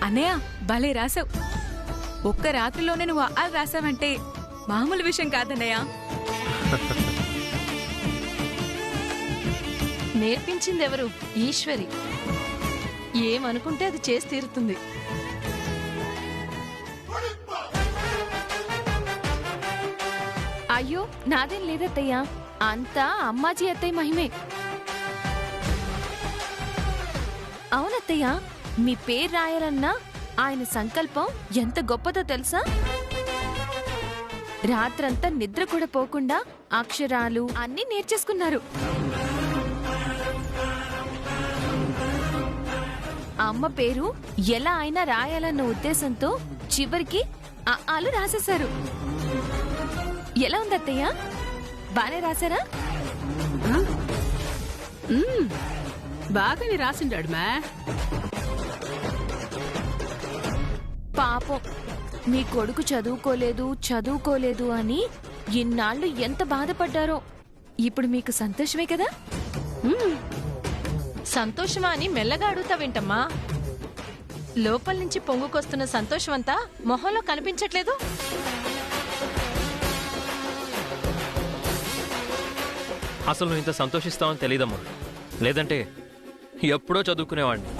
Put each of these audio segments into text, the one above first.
అన్నయ్య భలే రాసావు. ఒక్క రాత్రిలోనే నువ్వు ఆలు రాసావంటే మామూలు విషయం కాదన్నయ్య. నేర్పించిందెవరు? ఈశ్వరి. ఏమనుకుంటే అది చేసి తీరుతుంది. అయ్యో నాదేం లేదత్తయ్యా, అంతా అమ్మాజీ అత్తయ్య మహిమే. అవునత్తయ్యా, మీ పేరు రాయాలన్నా ఆయన సంకల్పం ఎంత గొప్పదో తెలుసా? రాత్రంతా నిద్ర కూడా పోకుండా అక్షరాలు అన్నీ నేర్చేసుకున్నారు. అమ్మ పేరు ఎలా అయినా రాయాలన్న ఉద్దేశంతో చివరికి ఆలు రాసేశారు. ఎలా ఉంది అత్తయ్య? బానే రాశారా? బాగానే రాసిండాడు మా. పాపం మీ కొడుకు చదువుకోలేదు అని ఇన్నాళ్ళు ఎంత బాధపడ్డారో. ఇప్పుడు మీకు సంతోషమే కదా? సంతోషమా అని మెల్లగా అడుగుతావేంటమ్మా? లోపల నుంచి పొంగుకొస్తున్న సంతోషమంతా మొహంలో కనిపించట్లేదు. అసలు నువ్వు ఇంత సంతోషిస్తావని తెలీదమ్మా, లేదంటే ఎప్పుడో చదువుకునేవాడిని.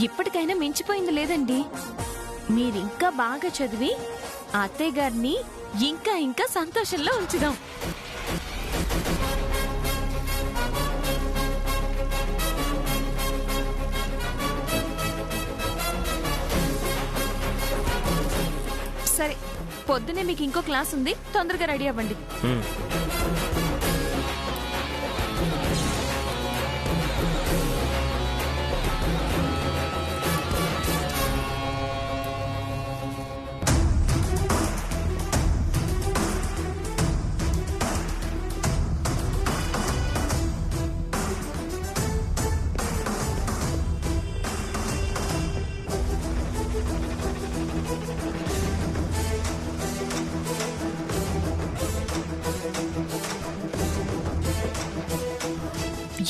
ఇప్పటికైనా మించిపోయింది లేదండి. మీరింకా బాగా చదివి అత్తయ్య గారిని ఇంకా ఇంకా సంతోషంలో ఉంచుదాం. సరే, పొద్దునే మీకు ఇంకో క్లాస్ ఉంది, తొందరగా రెడీ అవ్వండి.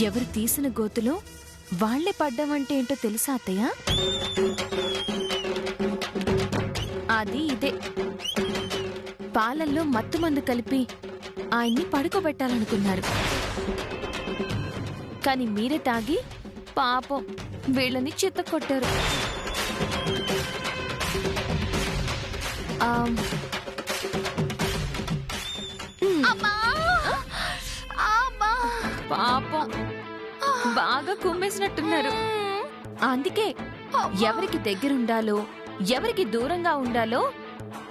ఎవరు తీసిన గోతులో వాళ్లే పడ్డామంటే ఏంటో తెలుసా అత్తయ్య? అది ఇదే. పాలల్లో మత్తు మందు కలిపి ఆయన్ని పడుకోబెట్టాలనుకున్నారు. కాని మీరే తాగి పాపం వీళ్ళని చిత్తకొట్టారు. పాపం బాగా కుమ్మేసినట్టున్నారు. అందుకే ఎవరికి దగ్గరుండాలో ఎవరికి దూరంగా ఉండాలో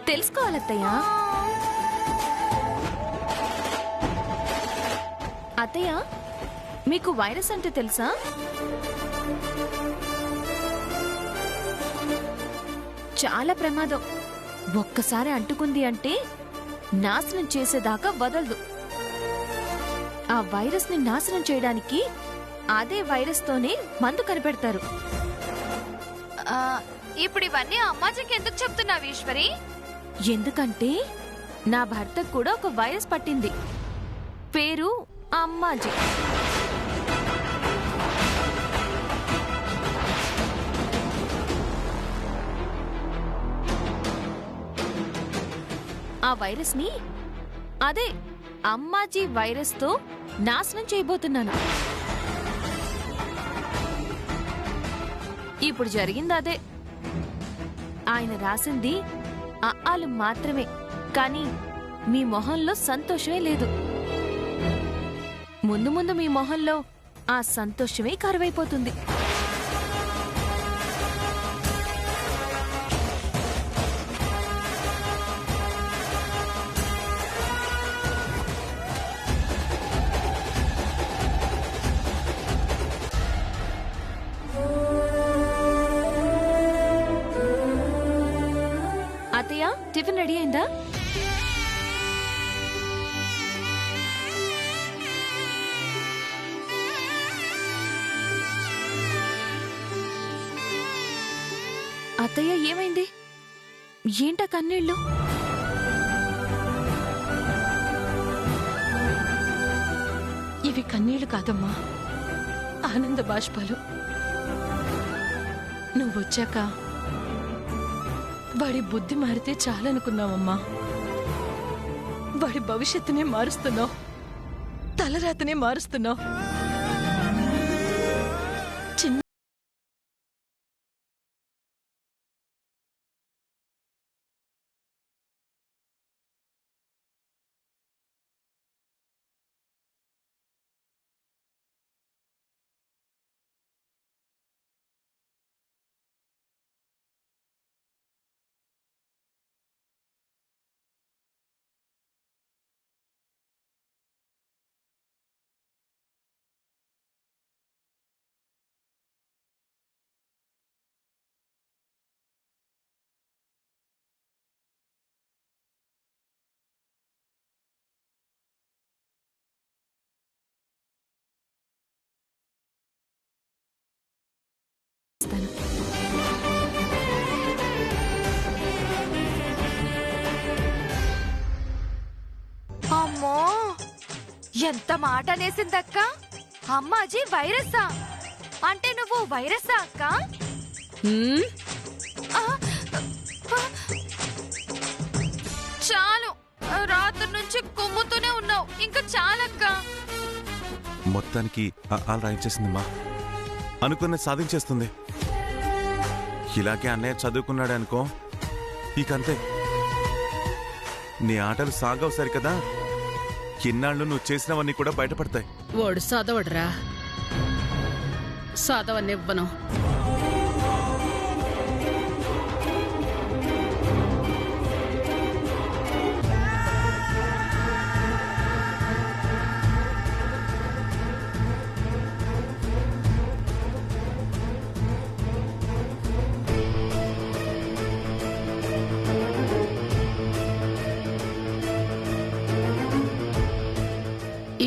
తెలుసుకోవాలత్తయ్య. అత్తయ్య, మీకు వైరస్ అంటే తెలుసా? చాలా ప్రమాదం. ఒక్కసారి అంటుకుంది అంటే నాశనం చేసేదాకా వదలదు. ఆ వైరస్ ని నాశనం చేయడానికి అదే వైరస్ తోనే మందు కనిపెడతారు. ఇప్పుడు ఇవన్నీ అమ్మాజీకి ఎందుకు చెప్తున్నావు ఈశ్వరి? ఎందుకంటే నా భర్తకు కూడా ఒక వైరస్ పట్టింది. పేరు అమ్మాజీ. ఆ వైరస్ ని అదే అమ్మాజీ వైరస్ తో నాశనం చేయబోతున్నాను. ఇప్పుడు జరిగింది అదే. ఆయన రాసింది ఆలు మాత్రమే, కానీ మీ మొహంలో సంతోషమే లేదు. ముందు ముందు మీ మొహంలో ఆ సంతోషమే కరువైపోతుంది. అత్తయ్య, టిఫిన్ రెడీ అయిందా? అత్తయ్య, ఏమైంది? ఏంటా కన్నీళ్ళు? ఇవి కన్నీళ్లు కాదమ్మా, ఆనంద బాష్పాలు. నువ్వొచ్చాక వాడి బుద్ధి మారితే చాలనుకున్నావమ్మా. వాడి భవిష్యత్తునే మారుస్తున్నావు, తలరాతనే మారుస్తున్నావు. చిన్న అమ్మో ఎంత మాట అనేసిందక్క. అమ్మాజీ వైరస్సా? అంటే నువ్వు వైరస్సా అక్క? ఆ, ఆ, చాలు, రాత్రి నుంచి కుమ్ముతూనే ఉన్నావు, ఇంకా చాలక్క. మొత్తానికి ఆల్ రాయించేసిందమ్మా. అనుకున్నది సాధించేస్తుంది. ఇలాగే అన్నయ్య చదువుకున్నాడు అనుకో, ఇకంతే. నీ ఆటలు సాగవు సరికదా, ఇన్నాళ్ళు నువ్వు చేసినవన్నీ కూడా బయటపడతాయి. వాడు చదవడురా, చదవనివ్వను.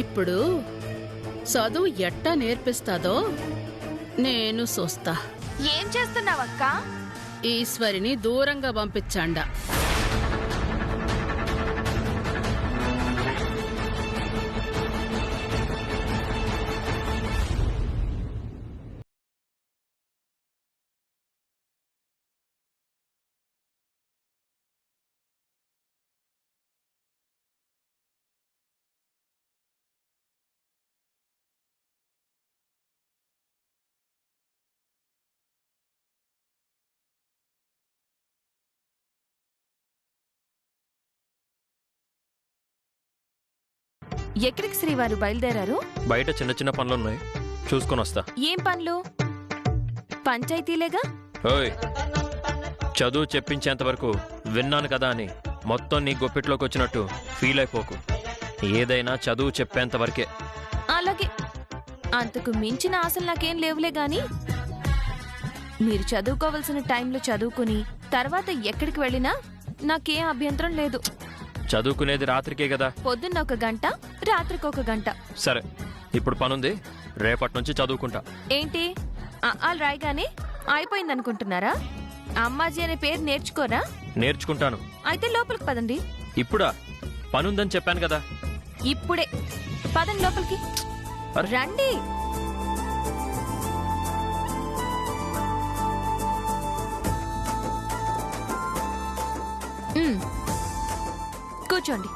ఇప్పుడు చదువు ఎట్టా నేర్పిస్తాదో నేను చూస్తా. ఏం చేస్తున్నావక్క? ఈశ్వరిని దూరంగా పంపించండా. ఎక్కడికి శ్రీవారు బయలుదేరారు? బయట చిన్న చిన్న పనులున్నాయి, చూసుకొని వస్తా. ఏం పనులు? పంచాయతీలేగా. ఓయ్, చదువు చెప్పించేంత వరకు విన్నాను కదా అని మొత్తం నీ గుప్పిట్లోకి వచ్చినట్టు ఫీల్ అయిపోకు. ఏదైనా చదువు చెప్పేంత వరకే. అలాగే, అంతకు మించిన ఆశలు నాకేం లేవులే గాని మీరు చదువుకోవలసిన టైంలో చదువుకుని తర్వాత ఎక్కడికి వెళ్ళినా నాకేం అభ్యంతరం లేదు. చదువుకునేది రాత్రికే కదా. పొద్దున్న 1 గంట, రాత్రికి 1 గంట. సరే, ఇప్పుడు పనుంది, రేపటి నుంచి చదువుకుంటా. ఏంటి ఆల్ రాయగానే అయిపోయిందనుకుంటున్నారా? అమ్మాజీ అనే పేరు నేర్చుకోరా? నేర్చుకుంటాను. అయితే లోపలికి పదండి. ఇప్పుడా? పనుందని చెప్పాను కదా. ఇప్పుడే పదండి లోపలికి. అరే. రండి. కూర్చోండి.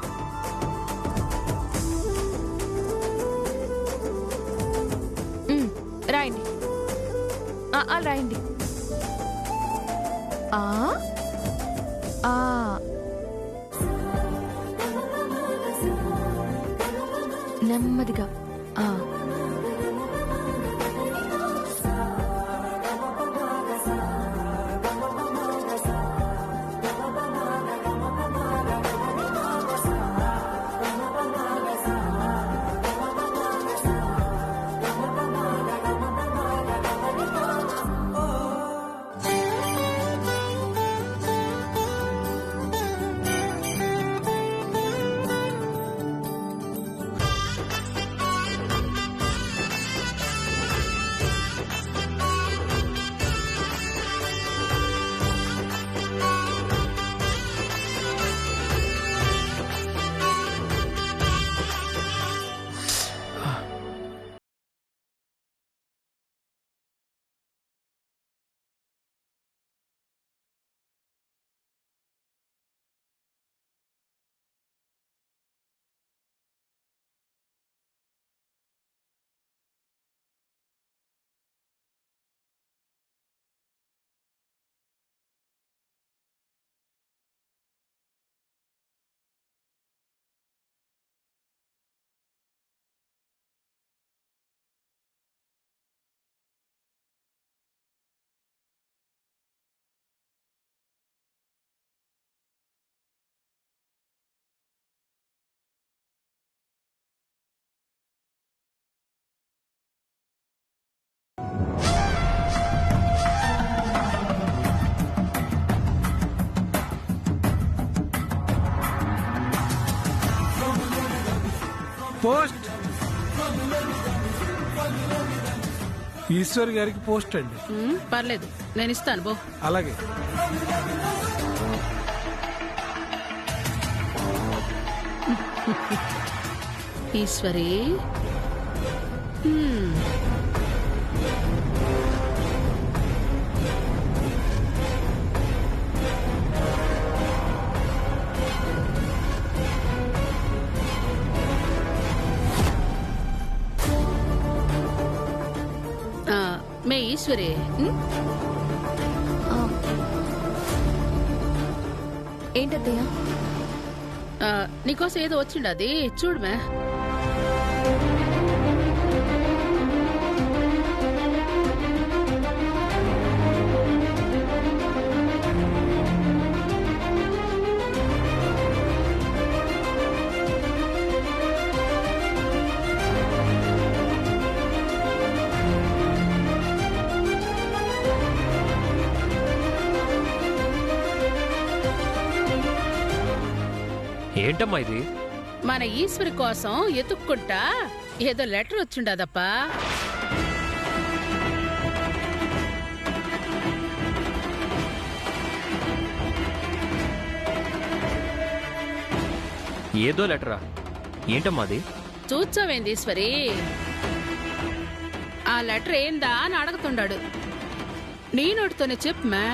రాయండి. రాయండి. నెమ్మదిగా. పోస్ట్ ఈశ్వర్ గారికి పోస్ట్ అండి. పర్లేదు, నేను ఇస్తాను బో. అలాగే. ఈశ్వరి, మే ఈశ్వరి, ఏంటత్తయ్య? నీకోసం ఏదో వచ్చిండు, అది చూడు మే. ఏంటమ్మా ఇది? మన ఈశ్వరి కోసం ఎతుక్కుంటా ఏదో లెటర్ వచ్చిండదప్పా. ఏదో లెటరా? ఏంటమ్మా అది? చూచావేంది ఈశ్వరి? ఆ లెటర్ ఏందా అని అడుగుతుండాడు. నీ నోటితోనే చెప్పమా.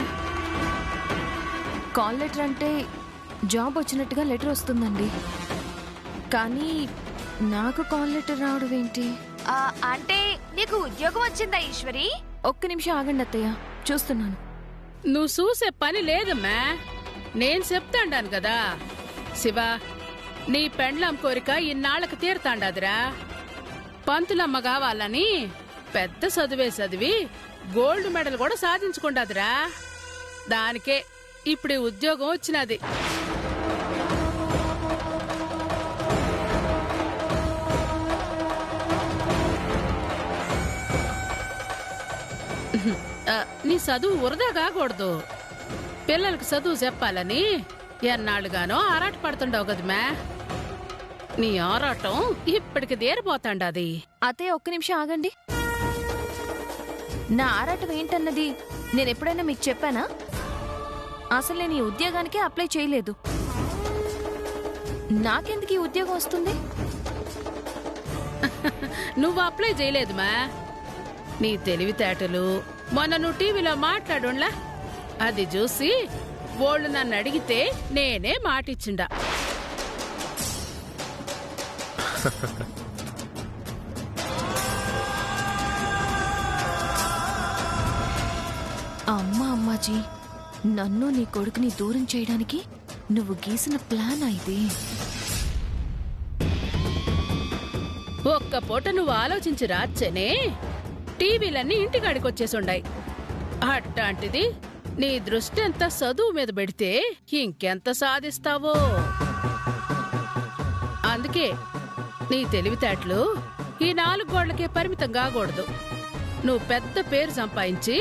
కాల్ లెటర్ అంటే జాబ్ వచ్చినట్టుగా లెటర్ వస్తుందండి, కానీ నాకు కాల్ లెటర్ రావడం ఏంటి? అంటే నీకు ఉద్యోగం వచ్చిందా ఈశ్వరి? ఒక్క నిమిషం ఆగండి అత్తయ్య, చూస్తున్నాను. నువ్వు చూసే పని లేదమ్మా, నేను చెప్తాండాను కదా. శివ, నీ పెండ్లం కోరిక ఇన్నాళ్ళకి తీరుతాండాదిరా. పంతులమ్మ కావాలని పెద్ద చదువే చదివి గోల్డ్ మెడల్ కూడా సాధించుకుంటాదిరా. దానికే ఇప్పుడు ఉద్యోగం వచ్చినది. నీ చదువు వృధా కాకూడదు. పిల్లలకు చదువు చెప్పాలని ఎన్నాళ్ళుగానో ఆరాట పడుతుండవు కదమ్మా. నీ ఆరాటం ఇప్పటికి తీరిపోతాండది. అత్తయ్య ఒక్క నిమిషం ఆగండి. నా ఆరాటం ఏంటన్నది నేను ఎప్పుడైనా మీకు చెప్పానా? అసలు నేను ఈ ఉద్యోగానికి అప్లై చేయలేదు. నాకెందుకు ఈ ఉద్యోగం వస్తుంది? నువ్వు అప్లై చేయలేదుమా. నీ తెలివితేటలు మొన్న నువ్వు టీవీలో మాట్లాడుండ్లా, అది చూసి వాళ్ళు నన్ను అడిగితే నేనే మాటిచ్చిండా. అమ్మాజీ, నన్ను నీ కొడుకుని దూరం చేయడానికి నువ్వు గీసిన ప్లాన్ ఇది. ఒక్క పూట నువ్వు ఆలోచించి రాచ్చనే టీవీలన్నీ ఇంటికాడికొచ్చేసుండాయి. అట్లాంటిది నీ దృష్టి ఎంత చదువు మీద పెడితే ఇంకెంత సాధిస్తావో. అందుకే నీ తెలివితేటలు ఈ 4 గోళ్లకే పరిమితం కాకూడదు. నువ్వు పెద్ద పేరు సంపాదించి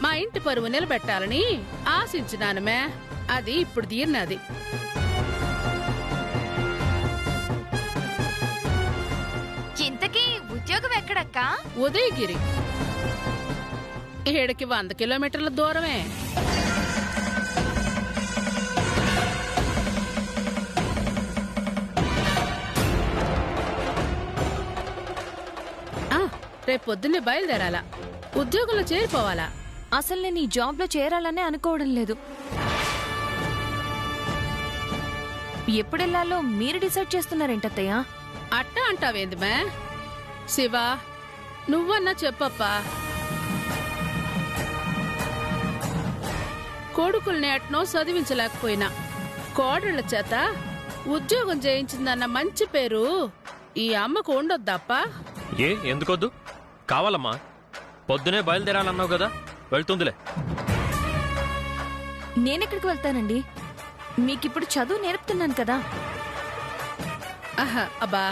మా ఇంటి పరువు నిలబెట్టాలని ఆశించినానమే. అది ఇప్పుడు తీరినది. ఇంతకీ ఉద్యోగం ఎక్కడక్క? ఉదయగిరి. ఏడకి 100 కిలోమీటర్ల దూరమే. రేపు పొద్దున్నే బయలుదేరాలా, ఉద్యోగంలో చేరిపోవాలా. అసలు నేను ఈ జాబ్ లో చేరాలనే అనుకోవడం లేదు. ఎప్పుడెళ్లాలో మీరు డిసైడ్ చేస్తున్నారేంటత్తయ్య? అట్టా అంటావేందిమే? శివ, నువ్వన్నా చెప్పప్పా. కొడుకుల్ని అట్నో చదివించలేకపోయినా కోడళ్ల చేత ఉద్యోగం చేయించిందన్న మంచి పేరు ఈ అమ్మకు ఉండొద్దప్పా. ఎందుకొద్దు? కావాలమ్మా. పొద్దునే బయలుదేరాలన్నావు కదా, వెళ్తుందిలే. నేనెక్కడికి వెళ్తానండి? మీకిప్పుడు చదువు నేర్పుతున్నాను కదా. అబ్బా,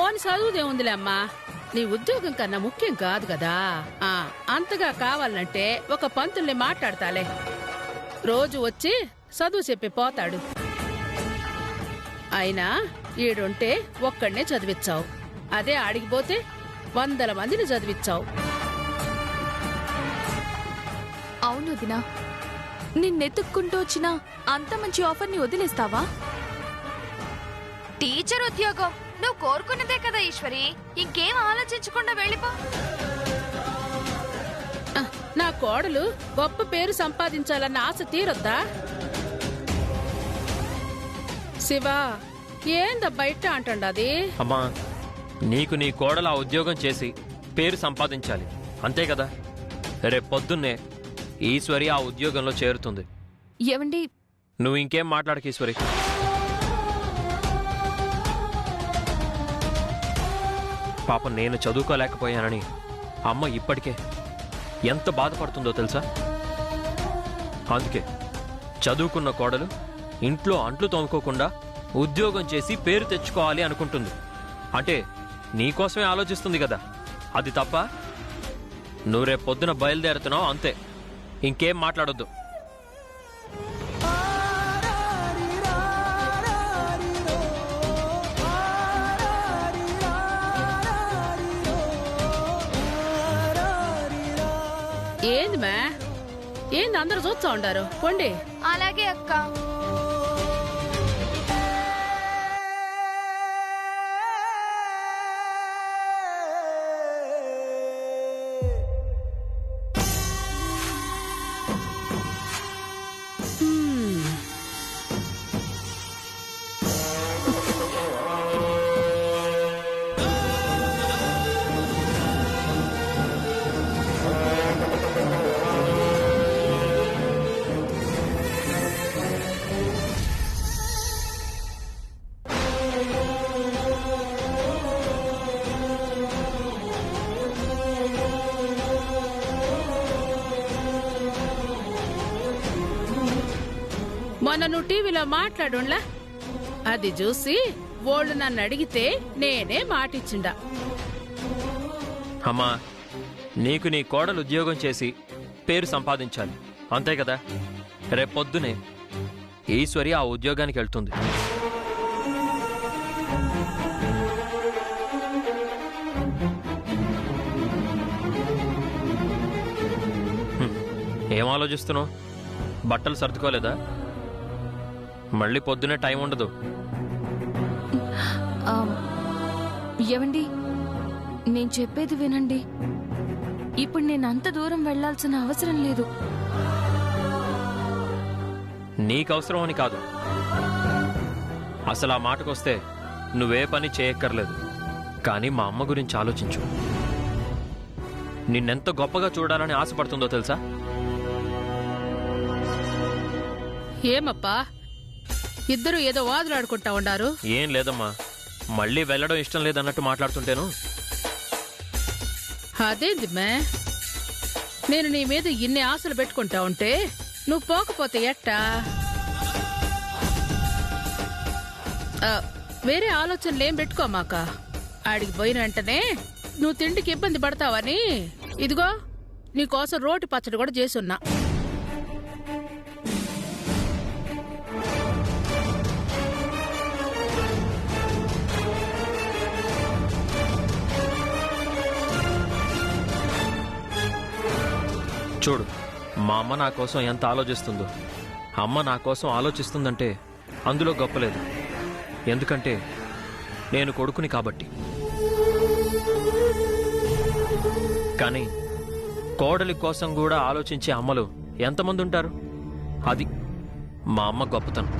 ఓని చదువుదేముందిలే అమ్మా. నీ ఉద్యోగం కన్నా ముఖ్యం కాదు కదా. అంతగా కావాలంటే ఒక పంతుల్ని మాట్లాడతాలే, రోజు వచ్చి చదువు చెప్పి పోతాడు. అయినా ఈడుంటే ఒక్కడనే చదివిచ్చావు, అదే ఆడిగిపోతే 100 మందిని చదివిచ్చావు. అవును వదినా, నిన్నెత్తుక్కుంటూ వచ్చిన అంత మంచి ఆఫర్ని వదిలేస్తావా? టీచర్ ఉద్యోగం నువ్వు కోరుకున్నదే కదా ఈశ్వరి, ఇంకేం ఆలోచించకుండా వెళ్ళిపో. నా కోడలు గొప్ప పేరు సంపాదించాలన్న ఆశ తీరొద్దా? శివా, ఏంద బయట అంటండది? అమ్మా, నీకు నీ కోడలు ఆ ఉద్యోగం చేసి పేరు సంపాదించాలి, అంతే కదా. రేపు పొద్దున్నే ఈశ్వరి ఆ ఉద్యోగంలో చేరుతుంది. ఏవండి, నువ్వు ఇంకేం మాట్లాడక ఈశ్వరి. పాపం నేను చదువుకోలేకపోయానని అమ్మ ఇప్పటికే ఎంత బాధపడుతుందో తెలుసా? అందుకే చదువుకున్న కోడలు ఇంట్లో అంట్లు తోముకోకుండా ఉద్యోగం చేసి పేరు తెచ్చుకోవాలి అనుకుంటుంది. అంటే నీకోసమే ఆలోచిస్తుంది కదా, అది తప్ప? నువ్వు రేపు పొద్దున బయలుదేరుతున్నావు, అంతే. ఇంకేం మాట్లాడొద్దు. ఏంది మే, ఏంది అందరూ చూస్తా ఉండారు? పోండి. అలాగే అక్క. మొన్న నువ్వు టీవీలో మాట్లాడుండ్లా, అది చూసి వాళ్ళు నన్ను అడిగితే నేనే మాటిచ్చిండా. అమ్మా, నీకు నీ కోడలు ఉద్యోగం చేసి పేరు సంపాదించాలి, అంతే కదా. రేపు పొద్దునే ఈశ్వరి ఆ ఉద్యోగానికి వెళ్తుంది. ఏం ఆలోచిస్తున్నావు? బట్టలు సర్దుకోలేదా? మళ్ళీ పొద్దునే టైం ఉండదు. ఏవండి, నేను చెప్పేది వినండి. ఇప్పుడు నేను అంత దూరం వెళ్లాల్సిన అవసరం లేదు. నీకవసరం అని కాదు, అసలు ఆ మాటకొస్తే నువ్వే పని చేయక్కర్లేదు. కానీ మా అమ్మ గురించి ఆలోచించు. నిన్నెంత గొప్పగా చూడాలని ఆశపడుతుందో తెలుసా? ఏమప్పా, ఇద్దరు ఏదో వాదులాడుకుంటా ఉండారు? ఏం లేదమ్మా, మళ్ళీ వెళ్ళడం ఇష్టం లేదన్నట్టు మాట్లాడుతుంటేను. అదేంది మే, నేను నీ మీద ఇన్ని ఆశలు పెట్టుకుంటా ఉంటే నువ్వు పోకపోతే ఎట్టా? వేరే ఆలోచనలేం పెట్టుకోమాక. ఆడికి పోయిన వెంటనే నువ్వు తిండికి ఇబ్బంది పడతావని ఇదిగో నీకోసం రోటి పచ్చడి కూడా చేసున్నా. చూడు, మా అమ్మ నా కోసం ఎంత ఆలోచిస్తుందో. అమ్మ నా కోసం ఆలోచిస్తుందంటే అందులో గొప్పలేదు, ఎందుకంటే నేను కొడుకుని కాబట్టి. కానీ కోడలి కోసం కూడా ఆలోచించే అమ్మలు ఎంతమంది ఉంటారు? అది మా అమ్మ గొప్పతనం.